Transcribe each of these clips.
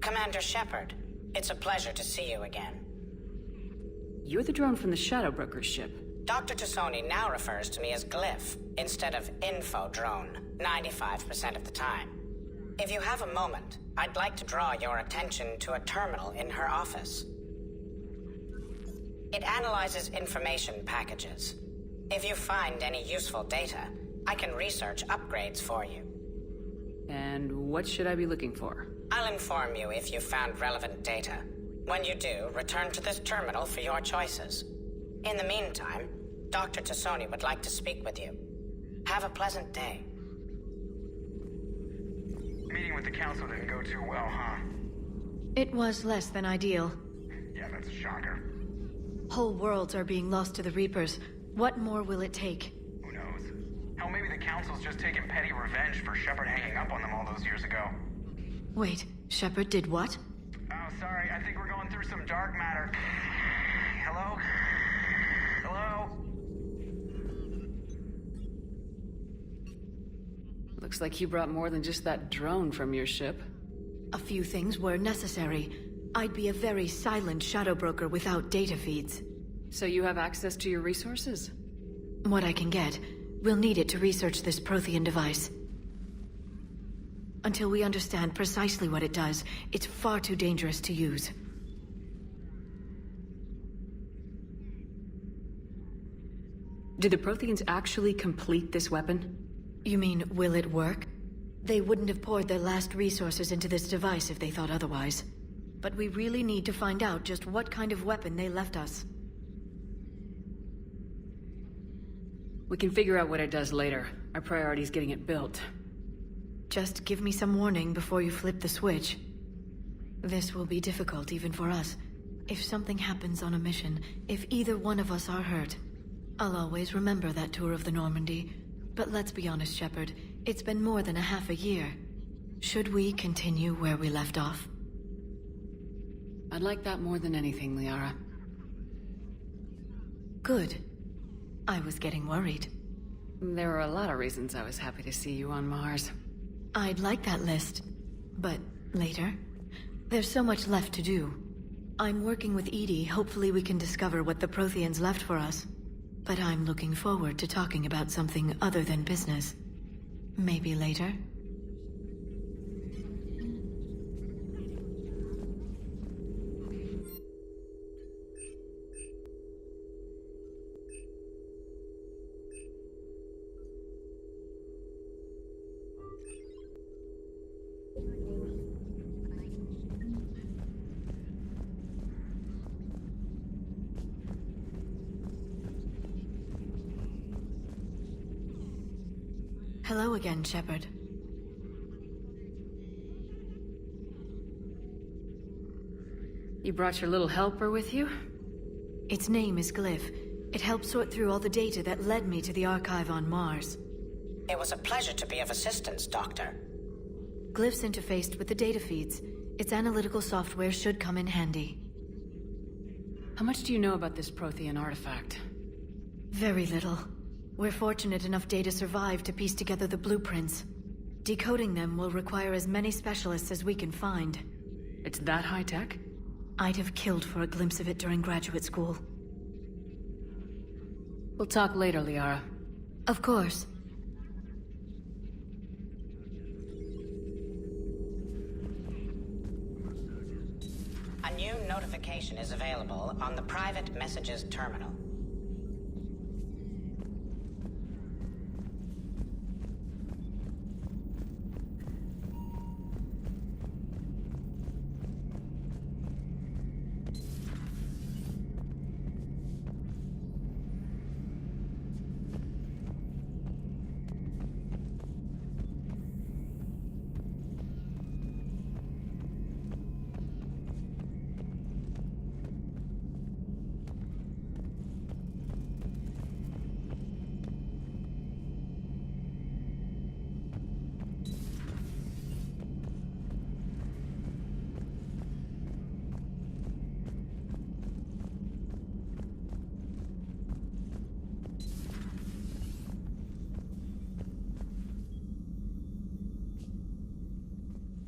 Commander Shepard, it's a pleasure to see you again. You're the drone from the Shadow Broker's ship. Dr. Tessoni now refers to me as Glyph, instead of Info Drone, 95% of the time. If you have a moment, I'd like to draw your attention to a terminal in her office. It analyzes information packages. If you find any useful data, I can research upgrades for you. And what should I be looking for? I'll inform you if you found relevant data. When you do, return to this terminal for your choices. In the meantime, Dr. Tessoni would like to speak with you. Have a pleasant day. Meeting with the council didn't go too well, huh? It was less than ideal. Yeah, that's a shocker. Whole worlds are being lost to the Reapers. What more will it take? Who knows? Hell, maybe the council's just taking petty revenge for Shepard hanging up on them all those years ago. Wait, Shepard did what? Oh, sorry, I think we're going through some dark matter. Hello? Hello? Looks like you brought more than just that drone from your ship. A few things were necessary. I'd be a very silent shadow broker without data feeds. So you have access to your resources? What I can get. We'll need it to research this Prothean device. Until we understand precisely what it does, it's far too dangerous to use. Did the Protheans actually complete this weapon? You mean, will it work? They wouldn't have poured their last resources into this device if they thought otherwise. But we really need to find out just what kind of weapon they left us. We can figure out what it does later. Our priority is getting it built. Just give me some warning before you flip the switch. This will be difficult even for us. If something happens on a mission, if either one of us are hurt, I'll always remember that tour of the Normandy. But let's be honest, Shepard. It's been more than a half a year. Should we continue where we left off? I'd like that more than anything, Liara. Good. I was getting worried. There were a lot of reasons I was happy to see you on Mars. I'd like that list. But later? There's so much left to do. I'm working with Edie. Hopefully we can discover what the Protheans left for us. But I'm looking forward to talking about something other than business. Maybe later? Hello again, Shepard. You brought your little helper with you? Its name is Glyph. It helped sort through all the data that led me to the archive on Mars. It was a pleasure to be of assistance, Doctor. Glyph's interfaced with the data feeds. Its analytical software should come in handy. How much do you know about this Prothean artifact? Very little. We're fortunate enough data survived to piece together the blueprints. Decoding them will require as many specialists as we can find. It's that high-tech? I'd have killed for a glimpse of it during graduate school. We'll talk later, Liara. Of course. A new notification is available on the private messages terminal.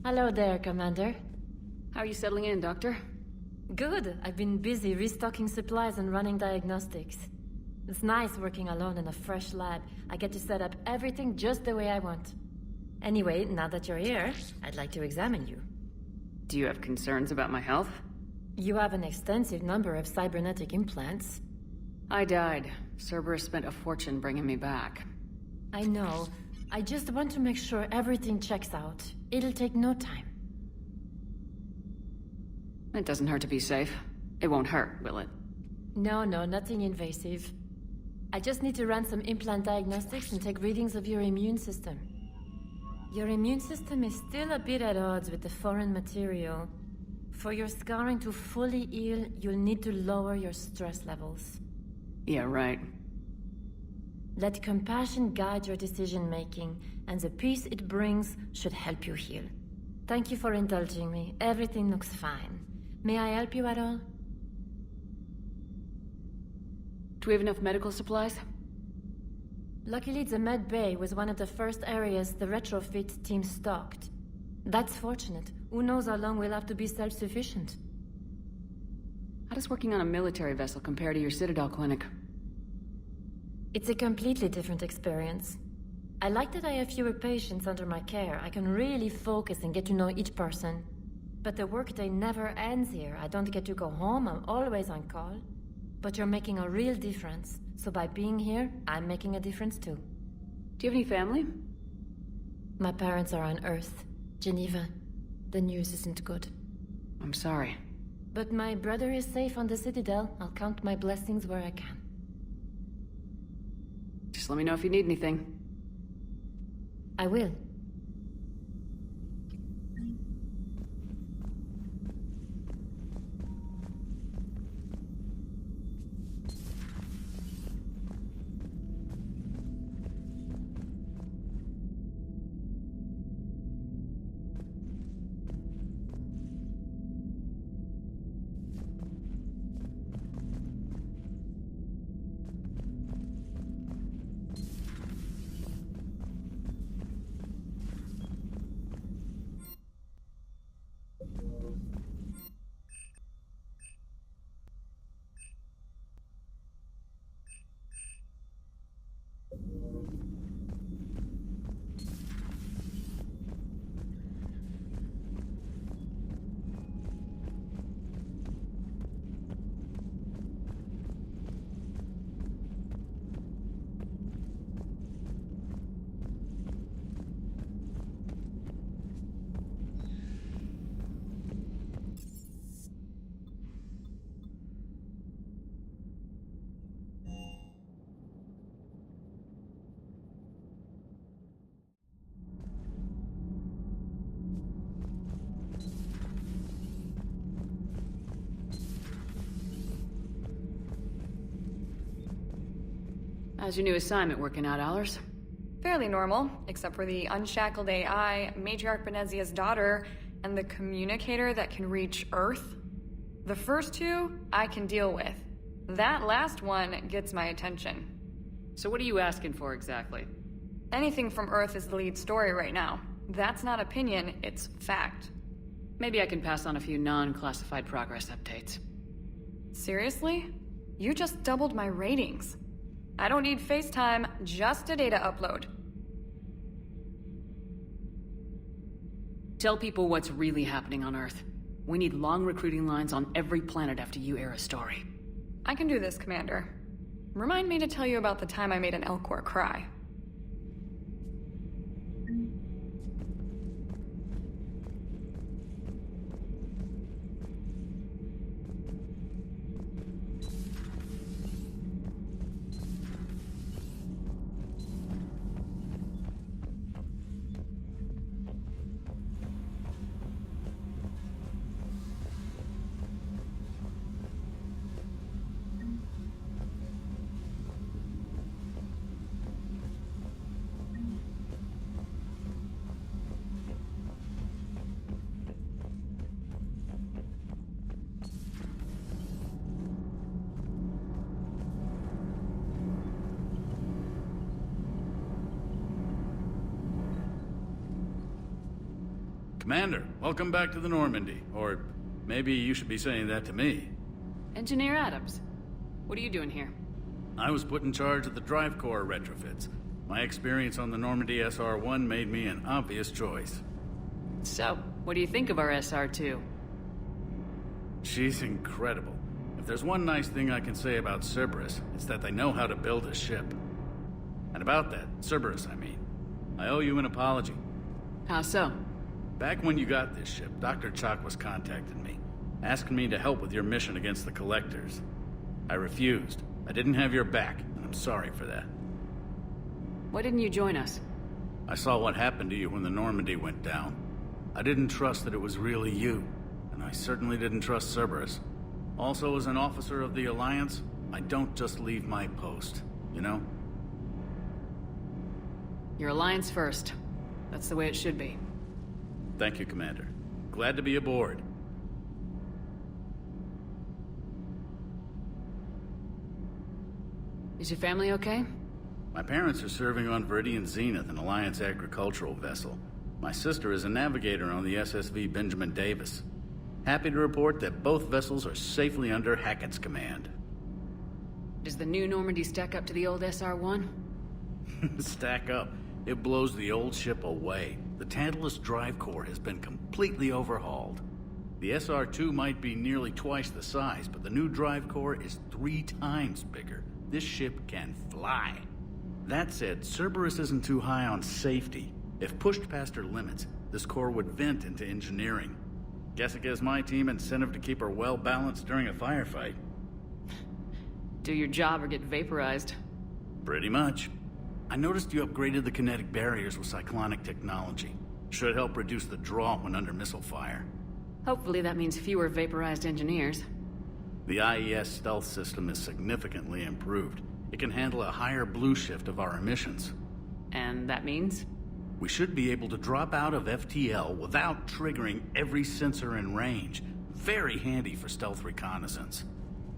Hello there, Commander. How are you settling in, Doctor? Good. I've been busy restocking supplies and running diagnostics. It's nice working alone in a fresh lab. I get to set up everything just the way I want. Anyway, now that you're here, I'd like to examine you. Do you have concerns about my health? You have an extensive number of cybernetic implants. I died. Cerberus spent a fortune bringing me back. I know. I just want to make sure everything checks out. It'll take no time. It doesn't hurt to be safe. It won't hurt, will it? No, nothing invasive. I just need to run some implant diagnostics and take readings of your immune system. Your immune system is still a bit at odds with the foreign material. For your scarring to fully heal, you'll need to lower your stress levels. Yeah, right. Let compassion guide your decision-making, and the peace it brings should help you heal. Thank you for indulging me. Everything looks fine. May I help you at all? Do we have enough medical supplies? Luckily, the med bay was one of the first areas the retrofit team stocked. That's fortunate. Who knows how long we'll have to be self-sufficient. How does working on a military vessel compare to your Citadel clinic? It's a completely different experience. I like that I have fewer patients under my care. I can really focus and get to know each person. But the workday never ends here. I don't get to go home. I'm always on call. But you're making a real difference. So by being here, I'm making a difference too. Do you have any family? My parents are on Earth, Geneva. The news isn't good. I'm sorry. But my brother is safe on the Citadel. I'll count my blessings where I can. Just let me know if you need anything. I will. How's your new assignment working out, Allers? Fairly normal, except for the unshackled AI, Matriarch Benezia's daughter, and the communicator that can reach Earth. The first two, I can deal with. That last one gets my attention. So what are you asking for exactly? Anything from Earth is the lead story right now. That's not opinion, it's fact. Maybe I can pass on a few non-classified progress updates. Seriously? You just doubled my ratings. I don't need FaceTime, just a data upload. Tell people what's really happening on Earth. We need long recruiting lines on every planet after you air a story. I can do this, Commander. Remind me to tell you about the time I made an Elcor cry. Commander, welcome back to the Normandy, or Maybe you should be saying that to me. Engineer Adams, what are you doing here? I was put in charge of the drive core retrofits. My experience on the Normandy SR-1 made me an obvious choice. So, what do you think of our SR-2? She's incredible. If there's one nice thing I can say about Cerberus, it's that they know how to build a ship. And about that, Cerberus, I mean, I owe you an apology. How so? Back when you got this ship, Dr. Chakwas contacted me, asking me to help with your mission against the Collectors. I refused. I didn't have your back, and I'm sorry for that. Why didn't you join us? I saw what happened to you when the Normandy went down. I didn't trust that it was really you, and I certainly didn't trust Cerberus. Also, as an officer of the Alliance, I don't just leave my post, you know? Your Alliance first. That's the way it should be. Thank you, Commander. Glad to be aboard. Is your family okay? My parents are serving on Viridian Zenith, an Alliance agricultural vessel. My sister is a navigator on the SSV Benjamin Davis. Happy to report that both vessels are safely under Hackett's command. Does the new Normandy stack up to the old SR-1? Stack up. It blows the old ship away. The Tantalus drive core has been completely overhauled. The SR-2 might be nearly twice the size, but the new drive core is 3 times bigger. This ship can fly. That said, Cerberus isn't too high on safety. If pushed past her limits, this core would vent into engineering. Guess it gives my team incentive to keep her well-balanced during a firefight. Do your job or get vaporized. Pretty much. I noticed you upgraded the kinetic barriers with cyclonic technology. Should help reduce the draw when under missile fire. Hopefully that means fewer vaporized engineers. The IES stealth system is significantly improved. It can handle a higher blue shift of our emissions. And that means? We should be able to drop out of FTL without triggering every sensor in range. Very handy for stealth reconnaissance.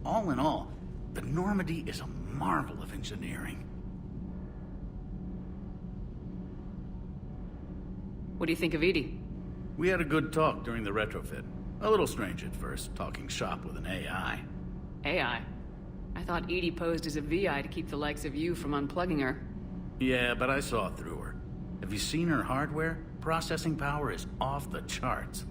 All in all, the Normandy is a marvel of engineering. What do you think of Edie? We had a good talk during the retrofit. A little strange at first, talking shop with an AI. AI? I thought Edie posed as a VI to keep the likes of you from unplugging her. Yeah, but I saw through her. Have you seen her hardware? Processing power is off the charts.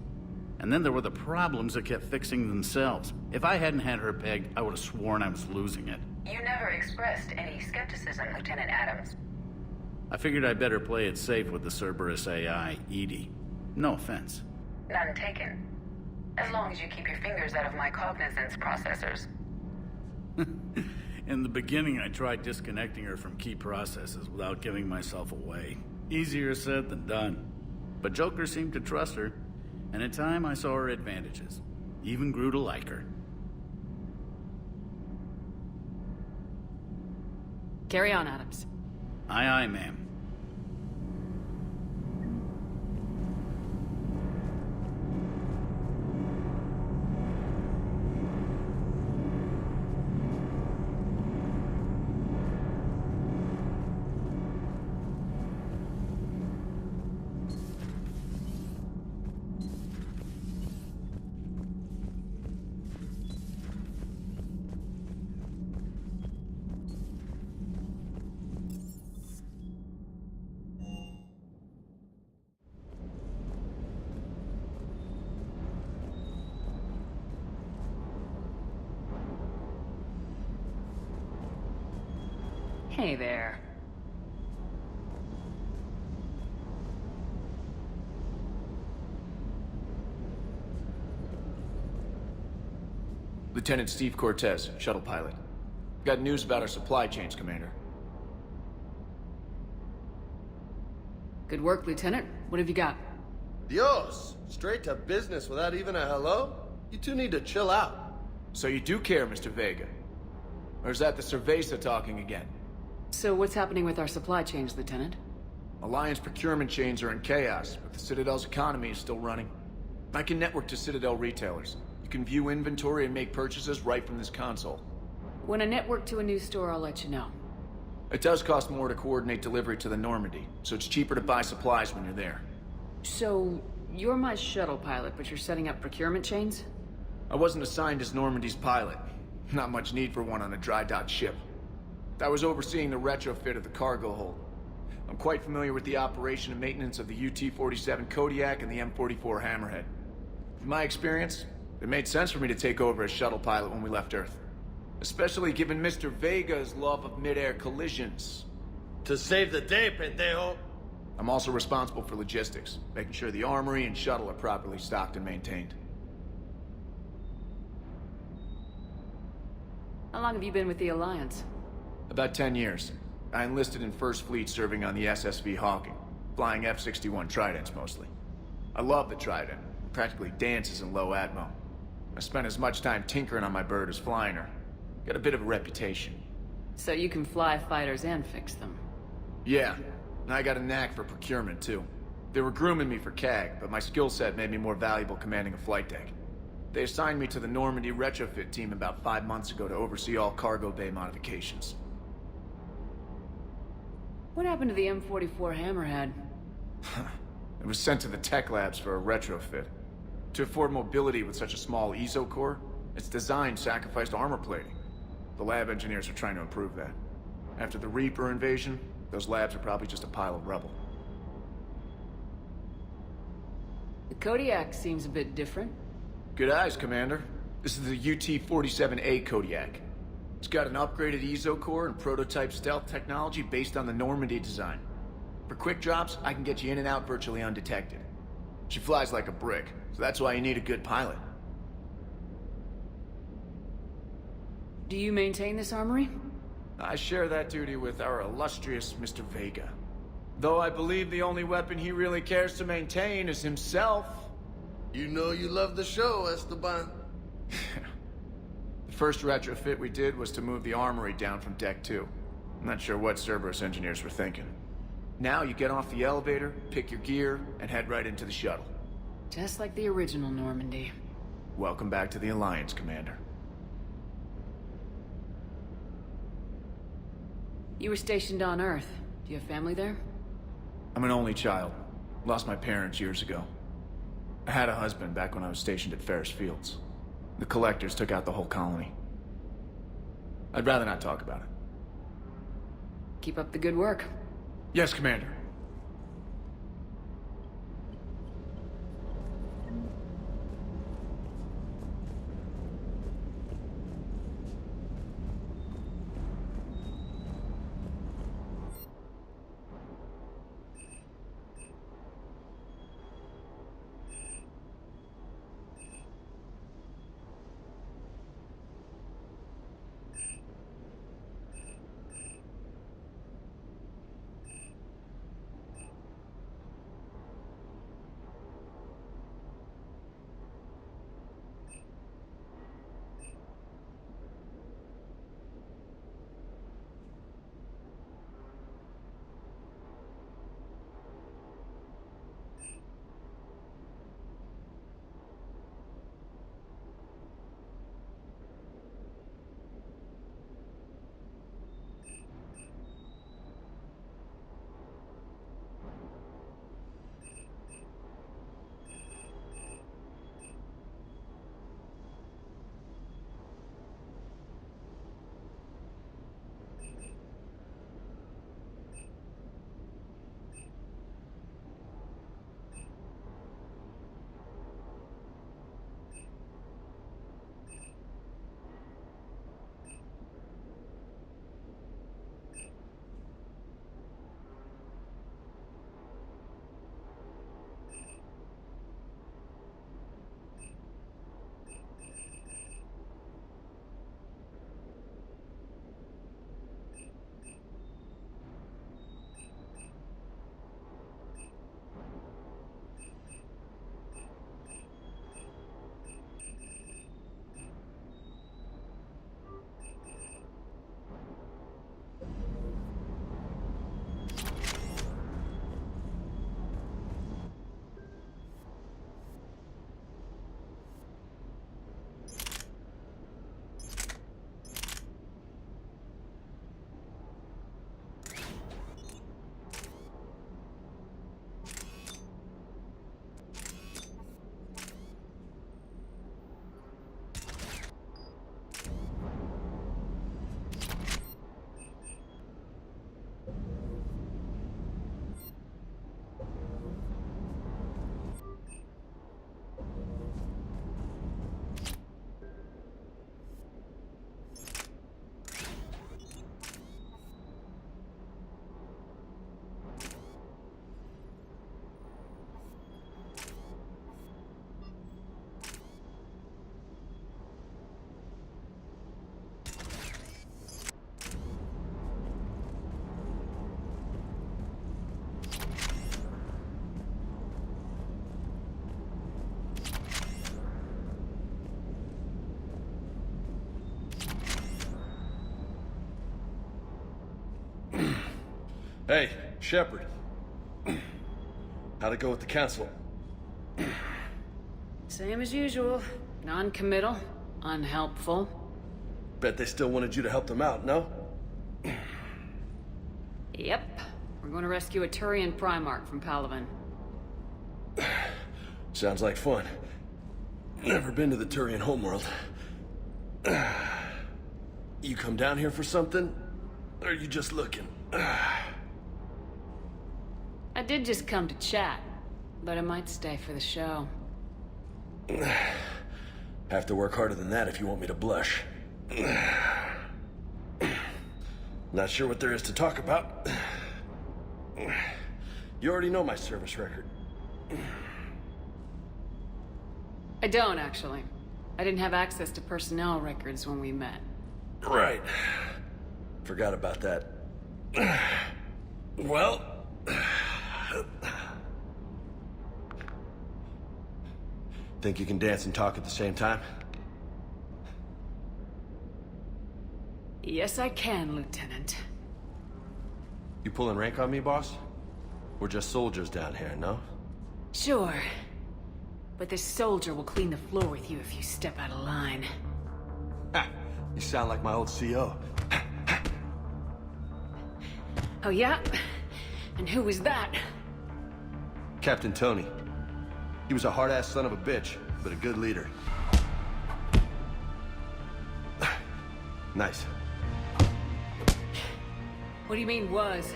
And then there were the problems that kept fixing themselves. If I hadn't had her pegged, I would have sworn I was losing it. You never expressed any skepticism, Lieutenant Adams. I figured I'd better play it safe with the Cerberus AI, Edie. No offense. None taken. As long as you keep your fingers out of my cognizance processors. In the beginning, I tried disconnecting her from key processes without giving myself away. Easier said than done. But Joker seemed to trust her, and in time I saw her advantages. Even grew to like her. Carry on, Adams. Aye, aye, ma'am. Hey there. Lieutenant Steve Cortez, shuttle pilot. Got news about our supply chains, Commander. Good work, Lieutenant. What have you got? Dios! Straight to business without even a hello? You two need to chill out. So you do care, Mr. Vega? Or is that the Cerveza talking again? So what's happening with our supply chains, Lieutenant? Alliance procurement chains are in chaos, but the Citadel's economy is still running. I can network to Citadel retailers. You can view inventory and make purchases right from this console. When I network to a new store, I'll let you know. It does cost more to coordinate delivery to the Normandy, so it's cheaper to buy supplies when you're there. So, you're my shuttle pilot, but you're setting up procurement chains? I wasn't assigned as Normandy's pilot. Not much need for one on a dry dock ship. I was overseeing the retrofit of the cargo hold. I'm quite familiar with the operation and maintenance of the UT-47 Kodiak and the M44 Hammerhead. From my experience, it made sense for me to take over as shuttle pilot when we left Earth. Especially given Mr. Vega's love of mid-air collisions. To save the day, pendejo. I'm also responsible for logistics, making sure the armory and shuttle are properly stocked and maintained. How long have you been with the Alliance? About 10 years. I enlisted in First Fleet serving on the SSV Hawking, flying F-61 Tridents mostly. I love the Trident. It practically dances in low atmo. I spent as much time tinkering on my bird as flying her. Got a bit of a reputation. So you can fly fighters and fix them? Yeah, and I got a knack for procurement too. They were grooming me for CAG, but my skill set made me more valuable commanding a flight deck. They assigned me to the Normandy retrofit team about 5 months ago to oversee all cargo bay modifications. What happened to the M44 Hammerhead? It was sent to the tech labs for a retrofit. To afford mobility with such a small ESO core, its design sacrificed armor plating. The lab engineers are trying to improve that. After the Reaper invasion, those labs are probably just a pile of rubble. The Kodiak seems a bit different. Good eyes, Commander. This is the UT-47A Kodiak. It's got an upgraded ESO core and prototype stealth technology based on the Normandy design. For quick drops, I can get you in and out virtually undetected. She flies like a brick, so that's why you need a good pilot. Do you maintain this armory? I share that duty with our illustrious Mr. Vega. Though I believe the only weapon he really cares to maintain is himself. You know you love the show, Esteban. The first retrofit we did was to move the armory down from Deck 2. I'm not sure what Cerberus engineers were thinking. Now you get off the elevator, pick your gear, and head right into the shuttle. Just like the original Normandy. Welcome back to the Alliance, Commander. You were stationed on Earth. Do you have family there? I'm an only child. Lost my parents years ago. I had a husband back when I was stationed at Ferris Fields. The Collectors took out the whole colony. I'd rather not talk about it. Keep up the good work. Yes, Commander. Hey, Shepard. How'd it go with the council? Same as usual. Non-committal, unhelpful. Bet they still wanted you to help them out, no? Yep. We're going to rescue a Turian Primarch from Palaven. Sounds like fun. Never been to the Turian homeworld. You come down here for something? Or are you just looking? I did just come to chat, but I might stay for the show. Have to work harder than that if you want me to blush. Not sure what there is to talk about. You already know my service record. I don't, actually. I didn't have access to personnel records when we met. Right. Forgot about that. Well... Think you can dance and talk at the same time? Yes, I can, Lieutenant. You pulling rank on me, boss? We're just soldiers down here, no? Sure. But this soldier will clean the floor with you if you step out of line. Ha! You sound like my old CO. Oh, yeah? And who was that? Captain Tony. He was a hard-ass son of a bitch, but a good leader. Nice. What do you mean, was?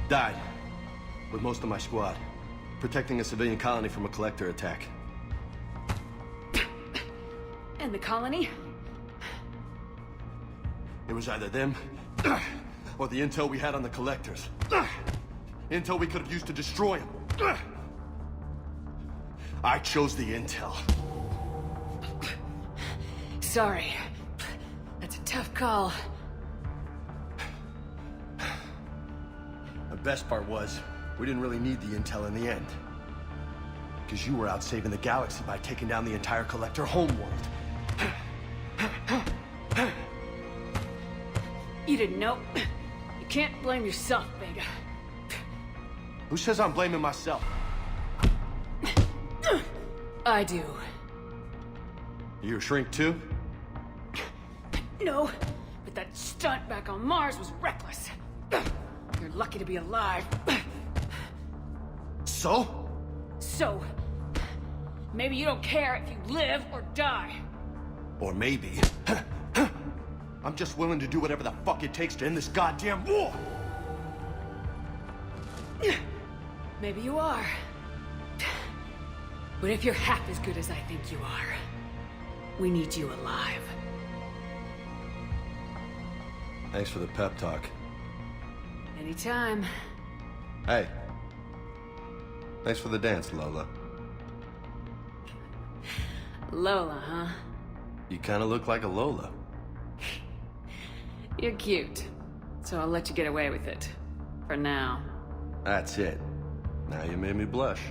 Died. With most of my squad. Protecting a civilian colony from a collector attack. And the colony? It was either them, or the intel we had on the collectors. Intel we could have used to destroy them. I chose the intel. Sorry. That's a tough call. The best part was, we didn't really need the intel in the end. Because you were out saving the galaxy by taking down the entire collector homeworld. You didn't know. You can't blame yourself, Vega. Who says I'm blaming myself? I do. You a shrink too? No, but that stunt back on Mars was reckless. You're lucky to be alive. So? So, maybe you don't care if you live or die. Or maybe... I'm just willing to do whatever the fuck it takes to end this goddamn war! Maybe you are. But if you're half as good as I think you are, we need you alive. Thanks for the pep talk. Anytime. Hey. Thanks for the dance, Lola. Lola, huh? You kinda look like a Lola. You're cute. So I'll let you get away with it. For now. That's it. Now you made me blush.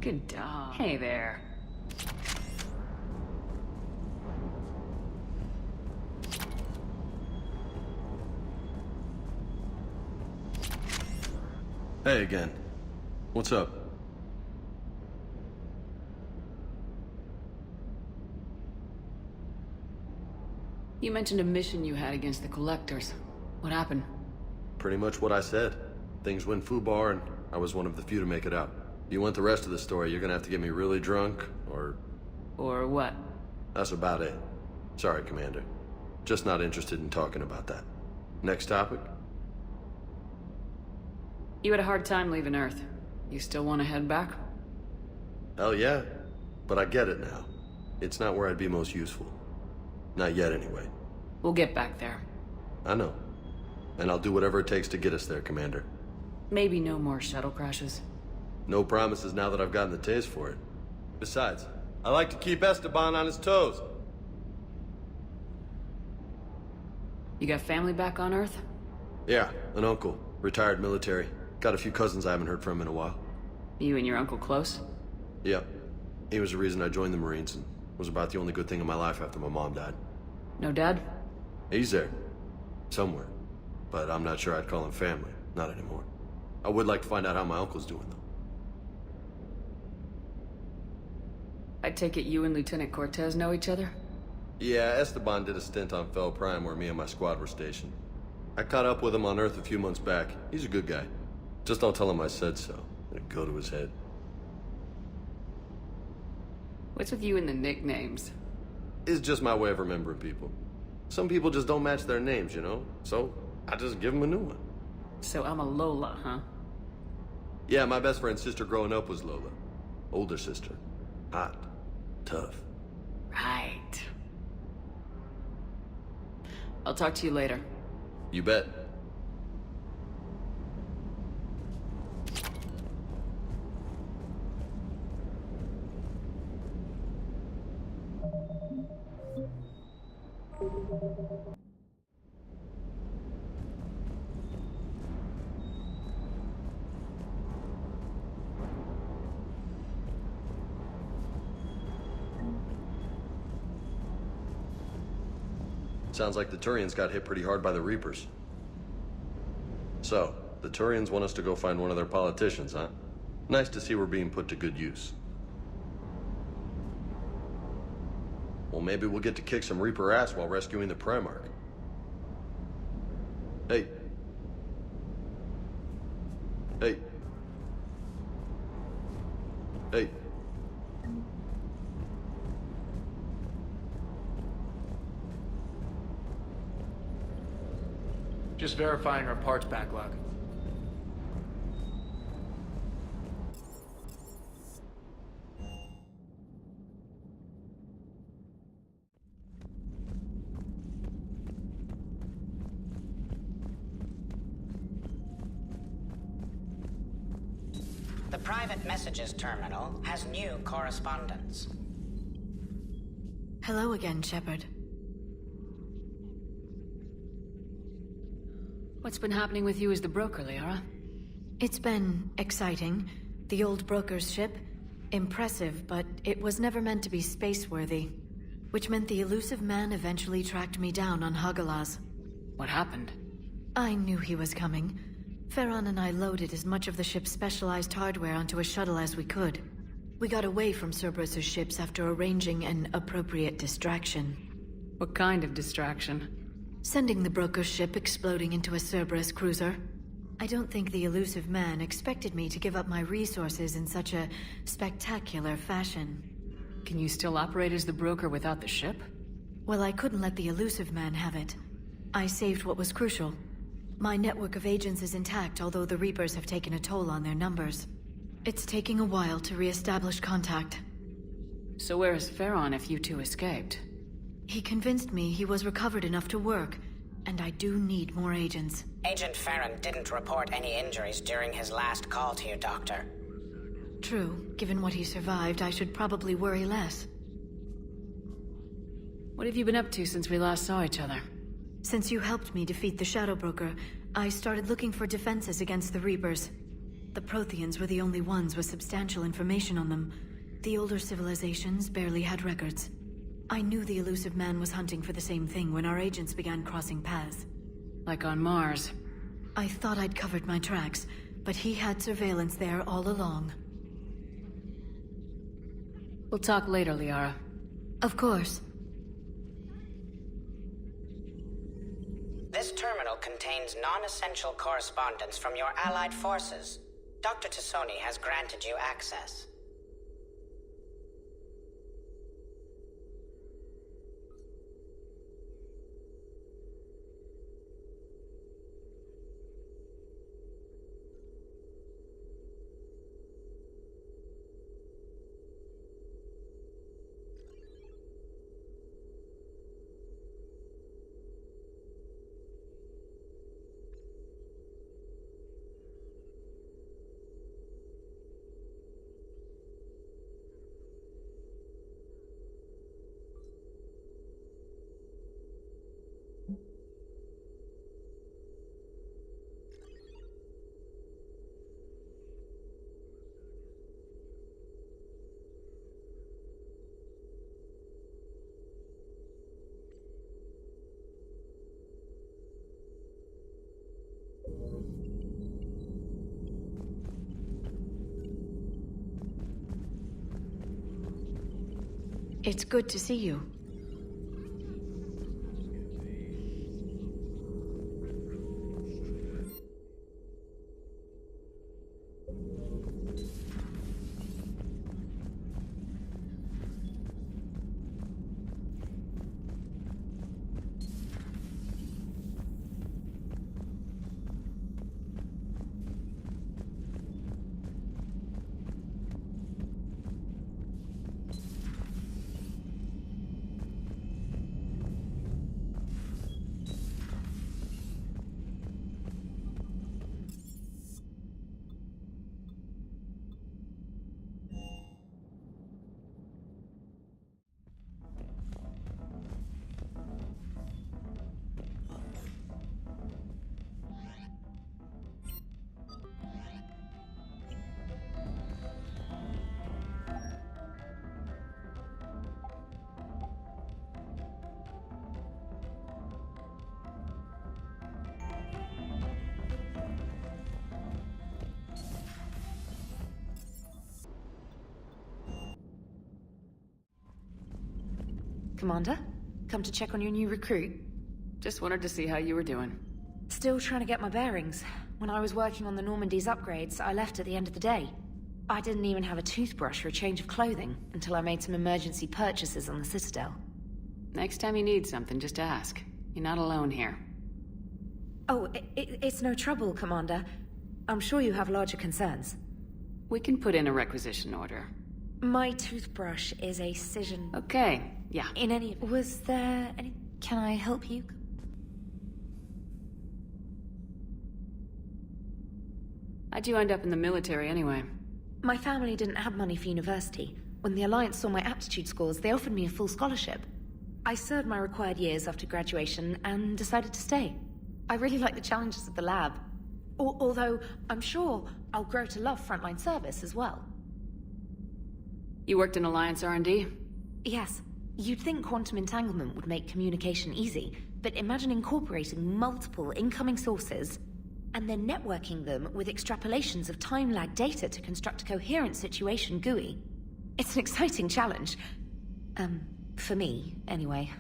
Good dog. Hey there. Hey again. What's up? You mentioned a mission you had against the Collectors. What happened? Pretty much what I said. Things went foobar and I was one of the few to make it out. You want the rest of the story, you're gonna have to get me really drunk, or... Or what? That's about it. Sorry, Commander. Just not interested in talking about that. Next topic? You had a hard time leaving Earth. You still want to head back? Hell yeah. But I get it now. It's not where I'd be most useful. Not yet, anyway. We'll get back there. I know. And I'll do whatever it takes to get us there, Commander. Maybe no more shuttle crashes. No promises now that I've gotten the taste for it. Besides, I like to keep Esteban on his toes. You got family back on Earth? Yeah, an uncle. Retired military. Got a few cousins I haven't heard from in a while. You and your uncle close? Yeah. He was the reason I joined the Marines and was about the only good thing in my life after my mom died. No dad? He's there. Somewhere. But I'm not sure I'd call him family. Not anymore. I would like to find out how my uncle's doing, though. I take it you and Lieutenant Cortez know each other? Yeah, Esteban did a stint on Fel Prime where me and my squad were stationed. I caught up with him on Earth a few months back. He's a good guy. Just don't tell him I said so. It'd go to his head. What's with you and the nicknames? It's just my way of remembering people. Some people just don't match their names, you know? So, I just give them a new one. So I'm a Lola, huh? Yeah, my best friend's sister growing up was Lola. Older sister. Hot. Tough. Right. I'll talk to you later. You bet. Sounds like the Turians got hit pretty hard by the Reapers. So, the Turians want us to go find one of their politicians, huh? Nice to see we're being put to good use. Well, maybe we'll get to kick some Reaper ass while rescuing the Primarch. Hey. Hey. Hey. Just verifying our parts backlog. The private messages terminal has new correspondence. Hello again, Shepard. What's been happening with you as the broker, Liara? It's been exciting. The old broker's ship, impressive, but it was never meant to be space-worthy. Which meant the elusive man eventually tracked me down on Hagalaz. What happened? I knew he was coming. Farron and I loaded as much of the ship's specialized hardware onto a shuttle as we could. We got away from Cerberus's ships after arranging an appropriate distraction. What kind of distraction? Sending the broker's ship exploding into a Cerberus cruiser. I don't think the elusive man expected me to give up my resources in such a spectacular fashion. Can you still operate as the broker without the ship? Well, I couldn't let the elusive man have it. I saved what was crucial. My network of agents is intact, although the Reapers have taken a toll on their numbers. It's taking a while to re-establish contact. So where is Farron if you two escaped? He convinced me he was recovered enough to work, and I do need more agents. Agent Farron didn't report any injuries during his last call to you, Doctor. True. Given what he survived, I should probably worry less. What have you been up to since we last saw each other? Since you helped me defeat the Shadow Broker, I started looking for defenses against the Reapers. The Protheans were the only ones with substantial information on them. The older civilizations barely had records. I knew the elusive man was hunting for the same thing when our agents began crossing paths. Like on Mars. I thought I'd covered my tracks, but he had surveillance there all along. We'll talk later, Liara. Of course. This terminal contains non-essential correspondence from your allied forces. Dr. Tassoni has granted you access. It's good to see you. Commander, come to check on your new recruit. Just wanted to see how you were doing. Still trying to get my bearings. When I was working on the Normandy's upgrades, I left at the end of the day. I didn't even have a toothbrush or a change of clothing until I made some emergency purchases on the Citadel. Next time you need something, just ask. You're not alone here. Oh, it's no trouble, Commander. I'm sure you have larger concerns. We can put in a requisition order. My toothbrush is a Cision. Okay, yeah. In any... Was there any... Can I help you? How'd you end up in the military anyway? My family didn't have money for university. When the Alliance saw my aptitude scores, they offered me a full scholarship. I served my required years after graduation and decided to stay. I really like the challenges of the lab. Although, I'm sure I'll grow to love frontline service as well. You worked in Alliance R&D? Yes. You'd think quantum entanglement would make communication easy, but imagine incorporating multiple incoming sources and then networking them with extrapolations of time-lag data to construct a coherent situation GUI. It's an exciting challenge. For me, anyway.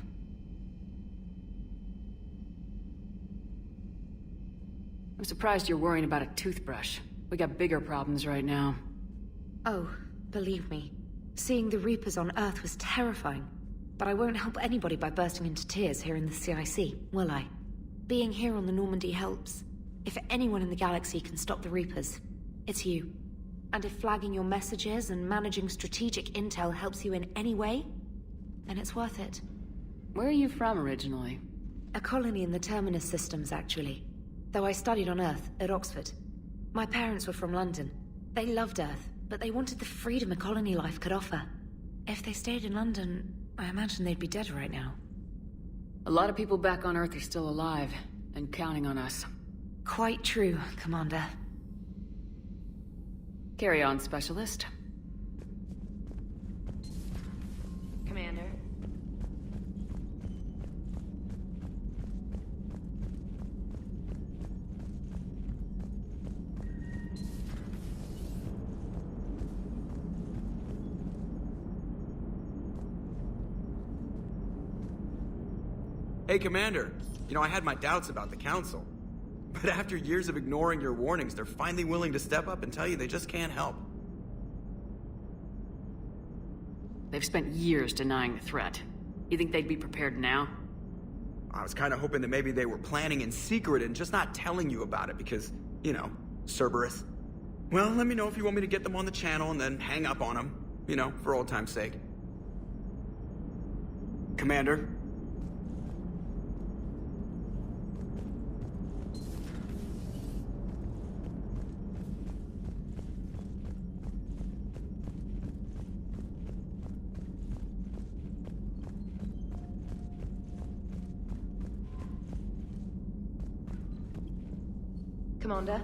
I'm surprised you're worrying about a toothbrush. We got bigger problems right now. Oh, believe me. Seeing the Reapers on Earth was terrifying. But I won't help anybody by bursting into tears here in the CIC, will I? Being here on the Normandy helps. If anyone in the galaxy can stop the Reapers, it's you. And if flagging your messages and managing strategic intel helps you in any way, then it's worth it. Where are you from originally? A colony in the Terminus systems, actually. Though I studied on Earth, at Oxford. My parents were from London. They loved Earth, but they wanted the freedom a colony life could offer. If they stayed in London, I imagine they'd be dead right now. A lot of people back on Earth are still alive, and counting on us. Quite true, Commander. Carry on, Specialist. Commander. Hey, Commander. You know, I had my doubts about the Council. But after years of ignoring your warnings, they're finally willing to step up and tell you they just can't help. They've spent years denying the threat. You think they'd be prepared now? I was kind of hoping that maybe they were planning in secret and just not telling you about it because, you know, Cerberus. Well, let me know if you want me to get them on the channel and then hang up on them. You know, for old time's sake. Commander? Commander.